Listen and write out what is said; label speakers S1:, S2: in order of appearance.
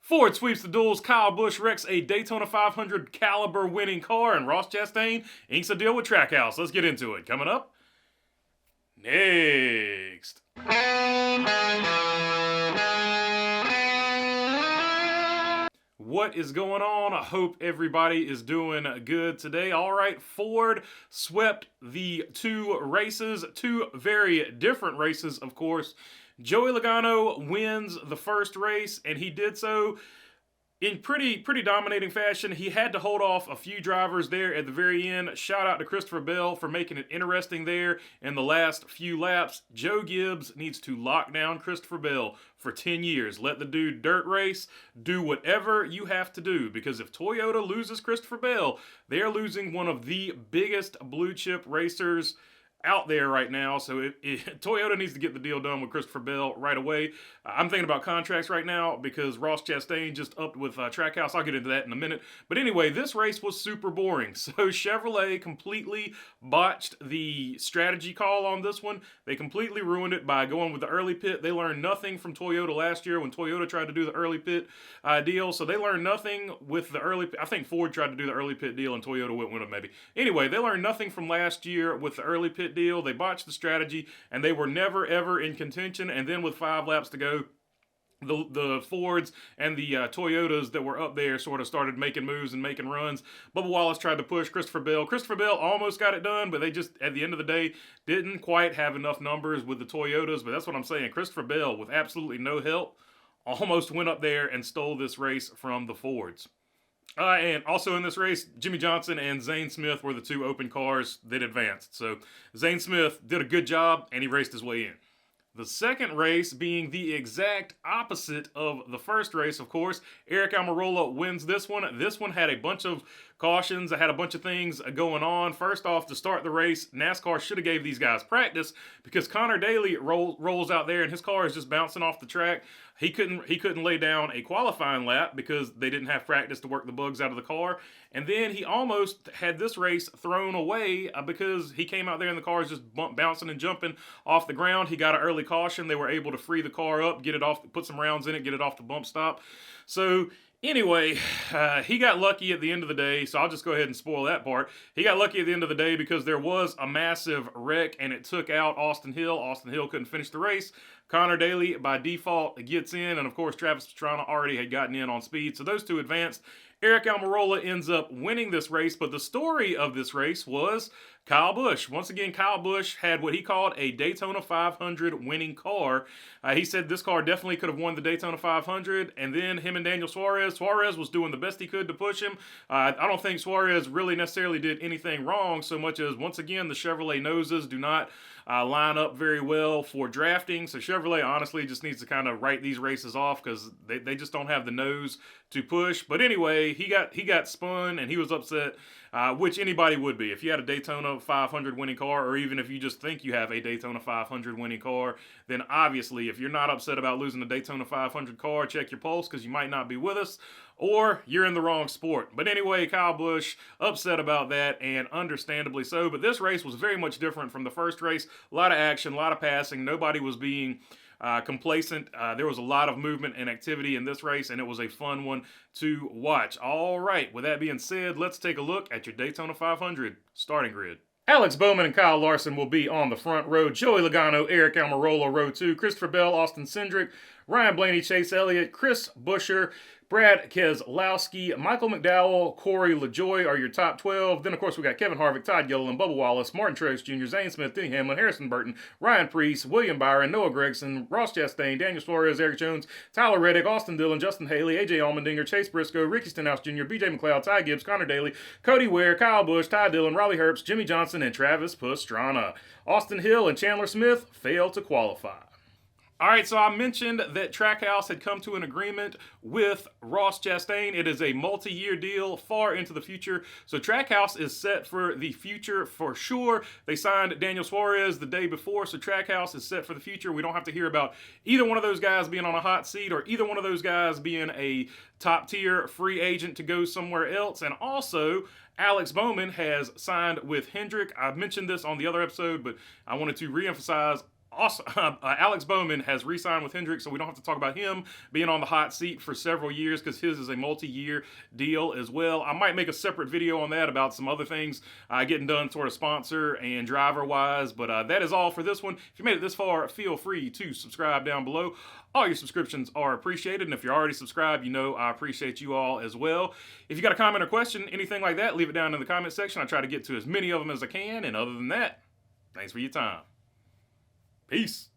S1: Ford sweeps the Duels, Kyle Busch wrecks a Daytona 500 caliber winning car, and Ross Chastain inks a deal with Trackhouse. Let's get into it. Coming up next. What is going on? I hope everybody is doing good today. All right, Ford swept the two races, two very different races, of course. Joey Logano wins the first race, and he did so in pretty dominating fashion. He had to hold off a few drivers there at the very end. Shout out to Christopher Bell for making it interesting there in the last few laps. Joe Gibbs needs to lock down Christopher Bell for 10 years. Let the dude dirt race. Do whatever you have to do, because if Toyota loses Christopher Bell, they are losing one of the biggest blue chip racers out there right now. So Toyota needs to get the deal done with Christopher Bell right away. I'm thinking about contracts right now because Ross Chastain just upped with Trackhouse. I'll get into that in a minute. But anyway, this race was super boring. So Chevrolet completely botched the strategy call on this one. They completely ruined it by going with the early pit. They learned nothing from Toyota last year when Toyota tried to do the early pit deal. So they learned nothing with the early pit. I think Ford tried to do the early pit deal and Toyota went with it maybe. Anyway, they learned nothing from last year with the early pit deal. They botched the strategy and they were never ever in contention. And then with 5 laps to go, the Fords and the Toyotas that were up there sort of started making moves and making runs. Bubba Wallace tried to push Christopher Bell. Christopher Bell almost got it done, but they just, at the end of the day, didn't quite have enough numbers with the Toyotas. But that's what I'm saying. Christopher Bell, with absolutely no help, almost went up there and stole this race from the Fords. And also in this race, Jimmy Johnson and Zane Smith were the two open cars that advanced. So Zane Smith did a good job, and he raced his way in. The second race being the exact opposite of the first race, of course. Aric Almirola wins this one. This one had a bunch of cautions. It had a bunch of things going on. First off, to start the race, NASCAR should have gave these guys practice because Connor Daly rolls out there and his car is just bouncing off the track. He couldn't lay down a qualifying lap because they didn't have practice to work the bugs out of the car. And then he almost had this race thrown away because he came out there and the car is just bouncing and jumping off the ground. He got an early caution. They were able to free the car up, get it off, put some rounds in it, get it off the bump stop. So anyway, he got lucky at the end of the day, so I'll just go ahead and spoil that part. He got lucky at the end of the day because there was a massive wreck, and it took out Austin Hill. Austin Hill couldn't finish the race. Connor Daly, by default, gets in, and of course, Travis Pastrana already had gotten in on speed, so those two advanced. Aric Almirola ends up winning this race, but the story of this race was Kyle Busch. Once again, Kyle Busch had what he called a Daytona 500 winning car. He said this car definitely could have won the Daytona 500, and then him and Daniel Suarez. Suarez was doing the best he could to push him. I don't think Suarez really necessarily did anything wrong so much as, once again, the Chevrolet noses do not line up very well for drafting. So Chevrolet honestly just needs to kind of write these races off because they just don't have the nose to push. But anyway, he got spun and he was upset, which anybody would be. If you had a Daytona 500 winning car, or even if you just think you have a Daytona 500 winning car, then obviously if you're not upset about losing a Daytona 500 car, check your pulse because you might not be with us, or you're in the wrong sport. But anyway, Kyle Busch upset about that, and understandably so. But this race was very much different from the first race. A lot of action, a lot of passing. Nobody was being complacent. There was a lot of movement and activity in this race, and it was a fun one to watch. All right, with that being said, let's take a look at your Daytona 500 starting grid. Alex Bowman and Kyle Larson will be on the front row. Joey Logano, Aric Almirola, row 2. Christopher Bell, Austin Cindric, Ryan Blaney, Chase Elliott, Chris Buescher, Brad Keselowski, Michael McDowell, Corey LaJoie are your top 12. Then, of course, we got Kevin Harvick, Todd Gilliland, Bubba Wallace, Martin Truex Jr., Zane Smith, Denny Hamlin, Harrison Burton, Ryan Preece, William Byron, Noah Gragson, Ross Chastain, Daniel Suarez, Eric Jones, Tyler Reddick, Austin Dillon, Justin Haley, AJ Allmendinger, Chase Briscoe, Ricky Stenhouse Jr., BJ McLeod, Ty Gibbs, Connor Daly, Cody Ware, Kyle Busch, Ty Dillon, Raleigh Herbst, Jimmy Johnson, and Travis Pastrana. Austin Hill and Chandler Smith failed to qualify. All right, so I mentioned that Trackhouse had come to an agreement with Ross Chastain. It is a multi-year deal far into the future. So Trackhouse is set for the future for sure. They signed Daniel Suarez the day before, so Trackhouse is set for the future. We don't have to hear about either one of those guys being on a hot seat or either one of those guys being a top-tier free agent to go somewhere else. And also, Alex Bowman has signed with Hendrick. I mentioned this on the other episode, but I wanted to reemphasize Also, Alex Bowman has re-signed with Hendrick, so we don't have to talk about him being on the hot seat for several years because his is a multi-year deal as well. I might make a separate video on that about some other things getting done sort of sponsor and driver-wise, but that is all for this one. If you made it this far, feel free to subscribe down below. All your subscriptions are appreciated, and if you're already subscribed, you know I appreciate you all as well. If you got a comment or question, anything like that, leave it down in the comment section. I try to get to as many of them as I can, and other than that, thanks for your time. Peace.